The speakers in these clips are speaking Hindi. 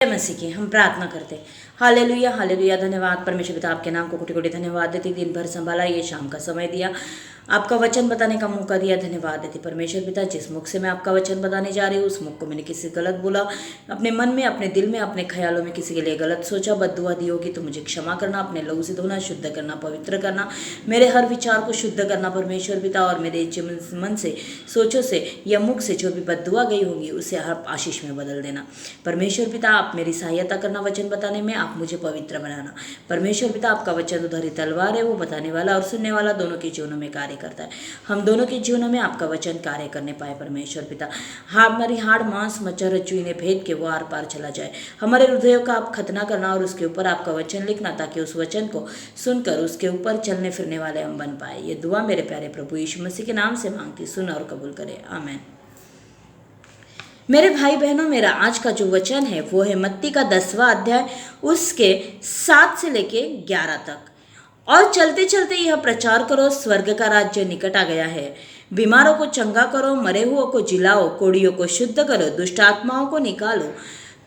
जय मसीह की हम प्रार्थना करते हैं। Hallelujah hallelujah. धन्यवाद परमेश्वर पिता, आपके नाम को कोटि कोटि धन्यवाद देते। दिन भर संभाला, ये शाम का समय दिया, आपका वचन बताने का मौका दिया, धन्यवाद देते परमेश्वर पिता। जिस मुख से मैं आपका वचन बताने जा रही हूँ उस मुख को मैंने किसी गलत बोला, अपने मन में, अपने दिल में, अपने ख्यालों में किसी के लिए गलत सोचा, बद्दुआ दी होगी तो मुझे क्षमा करना, अपने लहू से धोना, शुद्ध करना, पवित्र करना, मेरे हर विचार को शुद्ध करना परमेश्वर पिता। और मेरे मन से, सोचों से या मुख से जो भी बद्दुआ गई होंगी उसे हर आशीष में बदल देना परमेश्वर पिता। आप मेरी सहायता करना वचन बताने में, आप मुझे पवित्र बनाना परमेश्वर पिता। आपका वचन उधारी तलवार है, वो बताने वाला और सुनने वाला दोनों के जीवनों में कार्य करता है। हम दोनों के जीवनों में आपका वचन कार्य करने पाए परमेश्वर पिता। हमारी हाड़ मांस मज्जा रज्जु इन्हें भेद के वो आर पार चला जाए। हमारे हृदयों का आप खतना करना और उसके ऊपर आपका वचन लिखना, ताकि उस वचन को सुनकर उसके ऊपर चलने फिरने वाले हम बन पाए। ये दुआ मेरे प्यारे प्रभु यीशु मसीह के नाम से मांगती, सुन और कबूल करे, आमीन। मेरे भाई बहनों, मेरा आज का जो वचन है वो है मत्ती का 10वां अध्याय, उसके 7 से लेके 11 तक। और चलते चलते यह प्रचार करो, स्वर्ग का राज्य निकट आ गया है। बीमारों को चंगा करो, मरे हुओं को जिलाओ, कोढ़ियों को शुद्ध करो, दुष्ट आत्माओं को निकालो।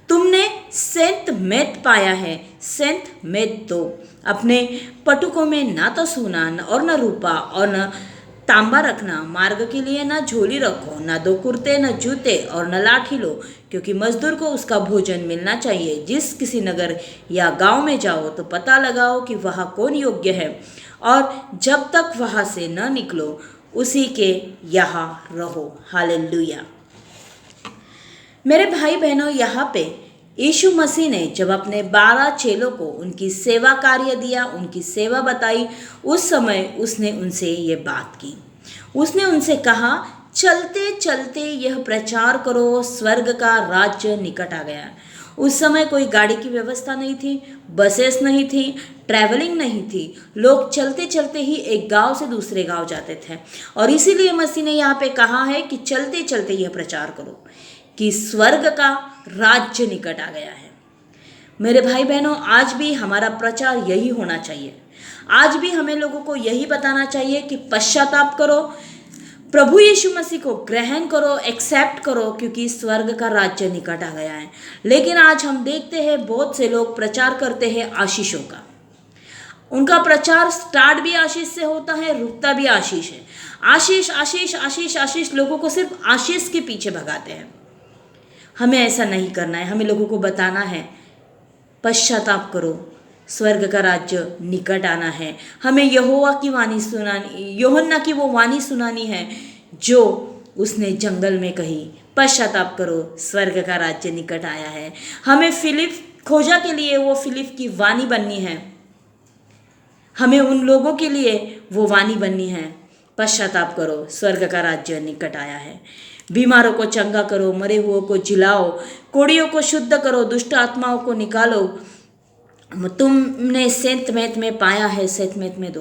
तुमने सेंत मेत पाया है, सेंत मेत दो। अपने पटुकों में ना तो सोना और न रूपा और न तांबा रखना। मार्ग के लिए न झोली रखो, न 2 कुर्ते, न जूते और न लाठी लो, क्योंकि मजदूर को उसका भोजन मिलना चाहिए। जिस किसी नगर या गांव में जाओ तो पता लगाओ कि वहाँ कौन योग्य है, और जब तक वहाँ से न निकलो उसी के यहाँ रहो। हालेलुया। मेरे भाई बहनों, यहाँ पे यीशु मसीह ने जब अपने 12 चेलों को उनकी सेवा कार्य दिया, उनकी सेवा बताई, उस समय उसने उनसे ये बात की। उसने उनसे कहा, चलते चलते यह प्रचार करो, स्वर्ग का राज्य निकट आ गया। उस समय कोई गाड़ी की व्यवस्था नहीं थी, बसेस नहीं थी, ट्रैवलिंग नहीं थी। लोग चलते चलते ही एक गांव से दूसरे गांव जाते थे, और इसीलिए मसीह ने यहाँ पे कहा है कि चलते चलते यह प्रचार करो कि स्वर्ग का राज्य निकट आ गया है। मेरे भाई बहनों, आज भी हमारा प्रचार यही होना चाहिए। आज भी हमें लोगों को यही बताना चाहिए कि पश्चाताप करो, प्रभु यीशु मसीह को ग्रहण करो, एक्सेप्ट करो, क्योंकि स्वर्ग का राज्य निकट आ गया है। लेकिन आज हम देखते हैं बहुत से लोग प्रचार करते हैं आशीषों का। उनका प्रचार स्टार्ट भी आशीष से होता है, रुकता भी आशीष है। आशीष आशीष आशीष आशीष, लोगों को सिर्फ आशीष के पीछे भगाते हैं। हमें ऐसा नहीं करना है। हमें लोगों को बताना है, पश्चाताप करो, स्वर्ग का राज्य निकट आना है। हमें यहोवा की वाणी सुनानी, यूहन्ना की वो वाणी सुनानी है जो उसने जंगल में कही, पश्चाताप करो, स्वर्ग का राज्य निकट आया है। हमें फिलिप खोजा के लिए वो फिलिप की वाणी बननी है। हमें उन लोगों के लिए वो वाणी बननी है, पश्चाताप करो, स्वर्ग का राज्य निकट आया है। बीमारों को चंगा करो, मरे हुओं को जिलाओ, कोढ़ियों को शुद्ध करो, दुष्ट आत्माओं को निकालो। तुमने सेंत मेत में पाया है, सेंत मेत में दो।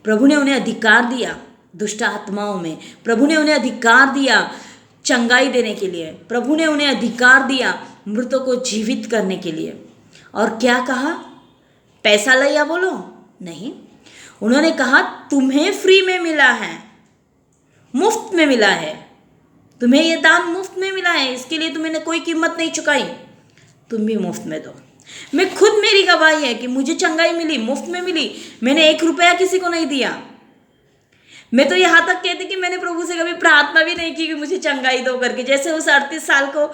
प्रभु ने उन्हें अधिकार दिया दुष्ट आत्माओं में। प्रभु ने उन्हें अधिकार दिया चंगाई देने के लिए। प्रभु ने उन्हें अधिकार दिया मृतों को जीवित करने के लिए। और क्या कहा? पैसा लिया बोलो? नहीं, उन्होंने कहा तुम्हें फ्री में मिला है, मुफ्त में मिला है। तुम्हें यह दान मुफ्त में मिला है, इसके लिए तुम्हें कोई कीमत नहीं चुकाई, तुम भी मुफ्त में दो। मैं खुद, मेरी गवाही है कि मुझे चंगाई मिली, मुफ्त में मिली। मैंने 1 रुपया किसी को नहीं दिया। मैं तो यहाँ तक कहती कि मैंने प्रभु से कभी प्रार्थना भी नहीं की कि मुझे चंगाई दो करके। जैसे उस 38 साल को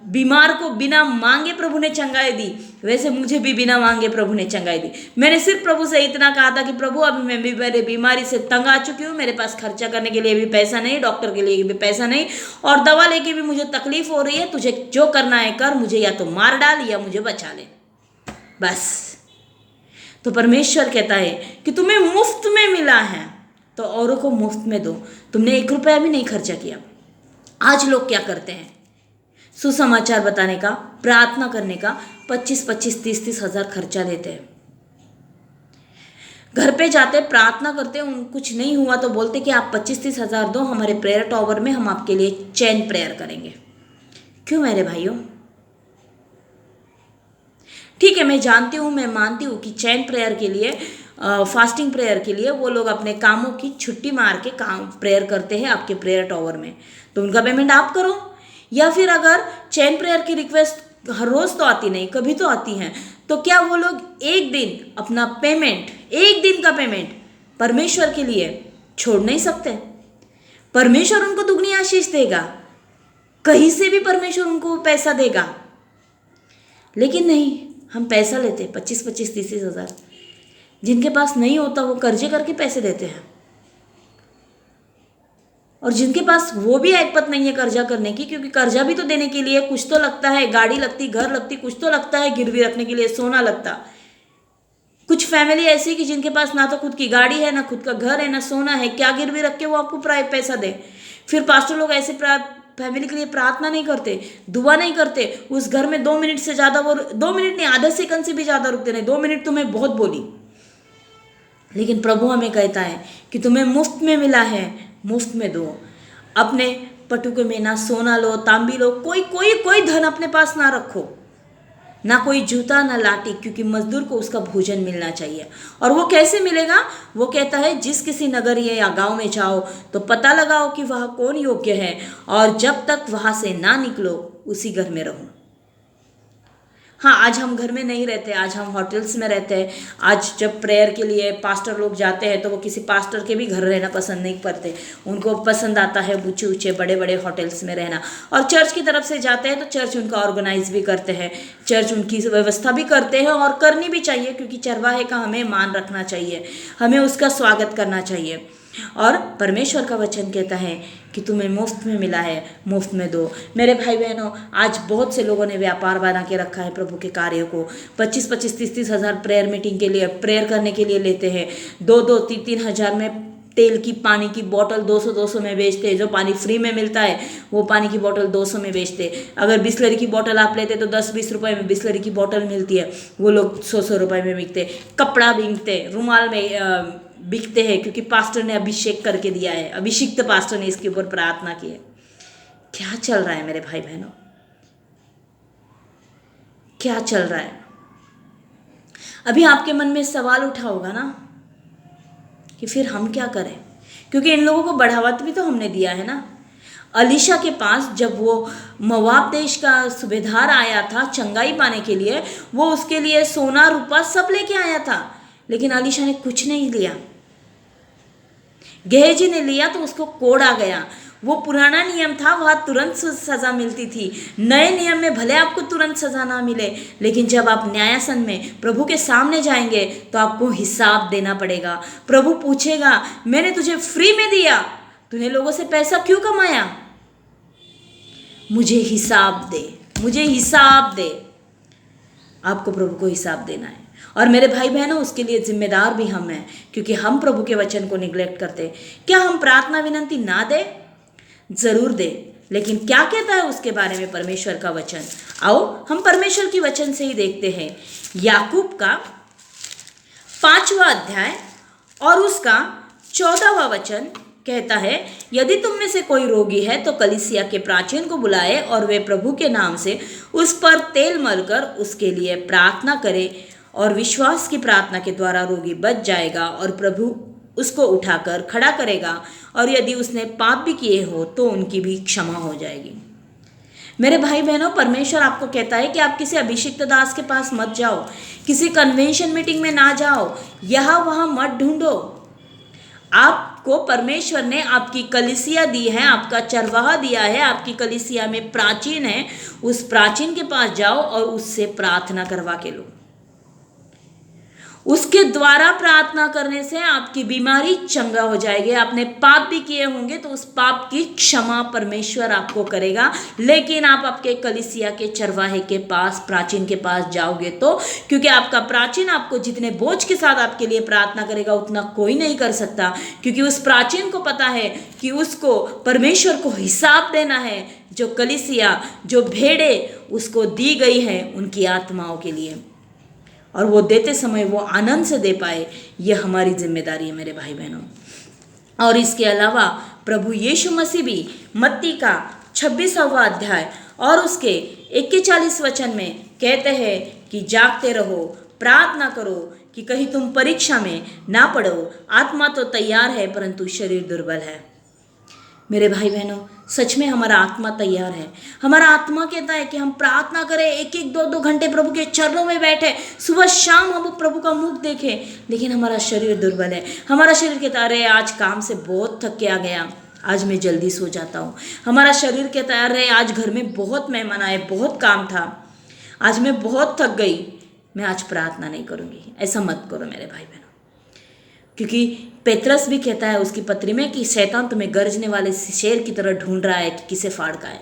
बीमार को बिना मांगे प्रभु ने चंगाई दी, वैसे मुझे भी बिना मांगे प्रभु ने चंगाई दी। मैंने सिर्फ प्रभु से इतना कहा था कि प्रभु अभी मैं भी मेरे बीमारी से तंग आ चुकी हूँ, मेरे पास खर्चा करने के लिए भी पैसा नहीं, डॉक्टर के लिए भी पैसा नहीं, और दवा लेके भी मुझे तकलीफ हो रही है। तुझे जो करना है कर, मुझे या तो मार डाल या मुझे बचा ले, बस। तो परमेश्वर कहता है कि तुम्हें मुफ्त में मिला है तो औरों को मुफ्त में दो। तुमने 1 रुपया भी नहीं खर्चा किया। आज लोग क्या करते हैं? सुसमाचार बताने का, प्रार्थना करने का 25-25, 30-30 हज़ार खर्चा देते हैं। घर पे जाते, प्रार्थना करते, कुछ नहीं हुआ तो बोलते कि आप 25-30 हज़ार दो, हमारे प्रेयर टॉवर में हम आपके लिए चैन प्रेयर करेंगे। क्यों मेरे भाइयों? ठीक है, मैं जानती हूँ, मैं मानती हूँ कि चैन प्रेयर के लिए, फास्टिंग प्रेयर के लिए वो लोग अपने कामों की छुट्टी मार के काम प्रेयर करते हैं आपके प्रेयर टॉवर में, तो उनका पेमेंट आप करो। या फिर अगर चेन प्रेयर की रिक्वेस्ट हर रोज़ तो आती नहीं, कभी तो आती हैं, तो क्या वो लोग एक दिन अपना पेमेंट, एक दिन का पेमेंट परमेश्वर के लिए छोड़ नहीं सकते? परमेश्वर उनको दुगनी आशीष देगा, कहीं से भी परमेश्वर उनको पैसा देगा। लेकिन नहीं, हम पैसा लेते 25-25, 30-30 हज़ार। जिनके पास नहीं होता वो कर्जे करके पैसे देते हैं, और जिनके पास वो भी एकपत नहीं है कर्जा करने की, क्योंकि कर्जा भी तो देने के लिए कुछ तो लगता है, गाड़ी लगती, घर लगती, कुछ तो लगता है, गिरवी रखने के लिए सोना लगता। कुछ फैमिली ऐसी कि जिनके पास ना तो खुद की गाड़ी है, ना खुद का घर है, ना सोना है, क्या गिरवी रख के वो आपको पैसा दे? फिर पास्टर लोग ऐसे फैमिली के लिए प्रार्थना नहीं करते, दुआ नहीं करते, उस घर में 2 मिनट से ज़्यादा, वो 2 मिनट नहीं, आधा सेकंड से भी ज़्यादा रुकते नहीं। 2 मिनट तुम्हें बहुत बोली, लेकिन प्रभु हमें कहता है कि तुम्हें मुफ्त में मिला है, मुफ्त में दो। अपने पटुके में ना सोना लो, तांबी लो, कोई कोई कोई धन अपने पास ना रखो, ना कोई जूता ना लाठी, क्योंकि मजदूर को उसका भोजन मिलना चाहिए। और वो कैसे मिलेगा? वो कहता है जिस किसी नगर या गांव में जाओ तो पता लगाओ कि वह कौन योग्य है, और जब तक वहां से ना निकलो उसी घर में रहो। हाँ, आज हम घर में नहीं रहते, आज हम होटल्स में रहते हैं। आज जब प्रेयर के लिए पास्टर लोग जाते हैं तो वो किसी पास्टर के भी घर रहना पसंद नहीं करते, उनको पसंद आता है ऊंचे ऊंचे बड़े बड़े होटल्स में रहना। और चर्च की तरफ से जाते हैं तो चर्च उनका ऑर्गेनाइज भी करते हैं, चर्च उनकी व्यवस्था भी करते हैं, और करनी भी चाहिए, क्योंकि चरवाहे का हमें मान रखना चाहिए, हमें उसका स्वागत करना चाहिए। और परमेश्वर का वचन कहता है कि तुम्हें मुफ्त में मिला है, मुफ्त में दो। मेरे भाई बहनों, आज बहुत से लोगों ने व्यापार बना के रखा है प्रभु के कार्य को। 25-25, 30-30 हज़ार प्रेयर मीटिंग के लिए, प्रेयर करने के लिए लेते हैं। 2-2, 3-3 हज़ार में तेल की, पानी की बोतल 200-200 में बेचते हैं। जो पानी फ्री में मिलता है वो पानी की बोतल 200 में बेचते। अगर बिस्लरी की बोतल आप लेते तो 10-20 रुपए में बिस्लरी की बोतल मिलती है, वो लोग 100-100 रुपए में बिकते। कपड़ा बिकते, रुमाल में बिकते हैं, क्योंकि पास्टर ने अभिषेक करके दिया है, अभिषिक्त पास्टर ने इसके ऊपर प्रार्थना की है। क्या चल रहा है मेरे भाई बहनों, क्या चल रहा है? अभी आपके मन में सवाल उठा होगा ना कि फिर हम क्या करें, क्योंकि इन लोगों को बढ़ावा भी तो हमने दिया है ना। अलीशा के पास जब वो मोआब देश का सूबेदार आया था चंगाई पाने के लिए, वो उसके लिए सोना रूपा सब लेके आया था, लेकिन अलीशा ने कुछ नहीं लिया। गेहजी ने लिया तो उसको कोड़ आ गया। वो पुराना नियम था, वहाँ तुरंत सज़ा मिलती थी। नए नियम में भले आपको तुरंत सज़ा ना मिले, लेकिन जब आप न्यायासन में प्रभु के सामने जाएंगे तो आपको हिसाब देना पड़ेगा। प्रभु पूछेगा, मैंने तुझे फ्री में दिया, तूने लोगों से पैसा क्यों कमाया? मुझे हिसाब दे, मुझे हिसाब दे। आपको प्रभु को हिसाब देना है। और मेरे भाई बहनों, उसके लिए जिम्मेदार भी हम हैं, क्योंकि हम प्रभु के वचन को निग्लेक्ट करते हैं। क्या हम प्रार्थना विनंती ना दे? जरूर दे, लेकिन क्या कहता है उसके बारे में परमेश्वर का वचन? आओ हम परमेश्वर की वचन से ही देखते हैं। याकूब का 5वां अध्याय और उसका 14वां वचन कहता है, यदि तुम में से कोई रोगी है तो कलीसिया के प्राचीन को बुलाए और वे प्रभु के नाम से उस पर तेल मलकर उसके लिए प्रार्थना करे, और विश्वास की प्रार्थना के द्वारा रोगी बच जाएगा और प्रभु उसको उठाकर खड़ा करेगा, और यदि उसने पाप भी किए हो तो उनकी भी क्षमा हो जाएगी। मेरे भाई बहनों, परमेश्वर आपको कहता है कि आप किसी अभिषिक्त दास के पास मत जाओ, किसी कन्वेंशन मीटिंग में ना जाओ, यहाँ वहाँ मत ढूंढो। आपको परमेश्वर ने आपकी कलीसिया दी है, आपका चरवाहा दिया है, आपकी कलीसिया में प्राचीन है, उस प्राचीन के पास जाओ और उससे प्रार्थना करवा के लो। उसके द्वारा प्रार्थना करने से आपकी बीमारी चंगा हो जाएगी। आपने पाप भी किए होंगे तो उस पाप की क्षमा परमेश्वर आपको करेगा। लेकिन आप आपके कलीसिया के चरवाहे के पास, प्राचीन के पास जाओगे तो, क्योंकि आपका प्राचीन आपको जितने बोझ के साथ आपके लिए प्रार्थना करेगा उतना कोई नहीं कर सकता, क्योंकि उस प्राचीन को पता है कि उसको परमेश्वर को हिसाब देना है। जो कलीसिया, जो भेड़े उसको दी गई है उनकी आत्माओं के लिए, और वो देते समय वो आनंद से दे पाए, ये हमारी जिम्मेदारी है मेरे भाई बहनों। और इसके अलावा प्रभु यीशु मसीह भी मत्ती का 26वां अध्याय और उसके 41 वचन में कहते हैं कि जागते रहो, प्रार्थना करो कि कहीं तुम परीक्षा में ना पड़ो। आत्मा तो तैयार है परंतु शरीर दुर्बल है। मेरे भाई बहनों, सच में हमारा आत्मा तैयार है। हमारा आत्मा कहता है कि हम प्रार्थना करें, एक एक दो दो घंटे प्रभु के चरणों में बैठे, सुबह शाम हम प्रभु का मुख देखें, लेकिन हमारा शरीर दुर्बल है। हमारा शरीर कहता है अरे आज काम से बहुत थक के आ गया, आज मैं जल्दी सो जाता हूँ। हमारा शरीर कहता है अरे आज घर में बहुत मेहमान आए, बहुत काम था, आज मैं बहुत थक गई, मैं आज प्रार्थना नहीं करूँगी। ऐसा मत करो मेरे भाई बहनों, क्योंकि पेत्रस भी कहता है उसकी पत्री में कि शैतान तुम्हें गरजने वाले शेर की तरह ढूंढ रहा है कि किसे फाड़ खाए।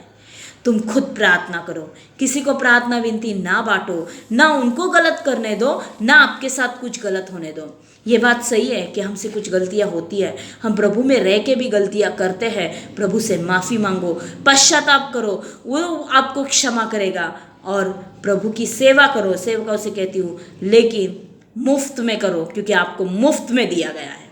तुम खुद प्रार्थना करो, किसी को प्रार्थना विनती ना बांटो, ना उनको गलत करने दो, ना आपके साथ कुछ गलत होने दो। ये बात सही है कि हमसे कुछ गलतियां होती है, हम प्रभु में रह के भी गलतियां करते हैं। प्रभु से माफ़ी मांगो, पश्चाताप करो, वो आपको क्षमा करेगा। और प्रभु की सेवा करो, सेवकों से कहती हूँ, लेकिन मुफ्त में करो, क्योंकि आपको मुफ्त में दिया गया है।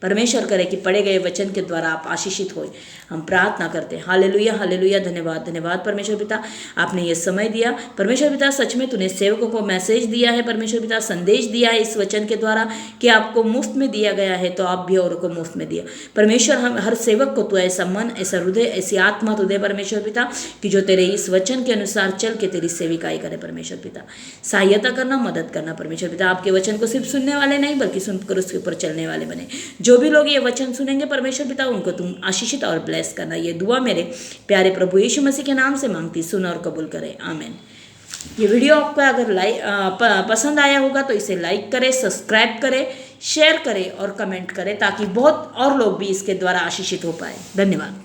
परमेश्वर करे कि पढ़े गए वचन के द्वारा आप आशीषित होए। हम प्रार्थना करते हैं। हालेलुया हालेलुया, धन्यवाद धन्यवाद परमेश्वर पिता, आपने ये समय दिया। परमेश्वर पिता सच में तूने सेवकों को मैसेज दिया है, परमेश्वर पिता संदेश दिया है इस वचन के द्वारा कि आपको मुफ्त में दिया गया है, तो आप भी औरों को मुफ्त में दिया। परमेश्वर हम हर सेवक को तो ऐसा मन, ऐसा हृदय, ऐसी आत्मा तो दे परमेश्वर पिता कि जो तेरे इस वचन के अनुसार चल के तेरी सेविकाई करे। परमेश्वर पिता सहायता करना, मदद करना परमेश्वर पिता। आपके वचन को सिर्फ सुनने वाले नहीं बल्कि सुनकर उसके ऊपर चलने वाले बने। जो भी लोग ये वचन सुनेंगे परमेश्वर पिता, उनको तुम आशीषित और ब्लेस करना। ये दुआ मेरे प्यारे प्रभु यीशु मसीह के नाम से मांगती, सुन और कबूल करे, आमीन। ये वीडियो आपको अगर पसंद आया होगा तो इसे लाइक करें, सब्सक्राइब करें, शेयर करें और कमेंट करें, ताकि बहुत और लोग भी इसके द्वारा आशीषित हो पाए। धन्यवाद।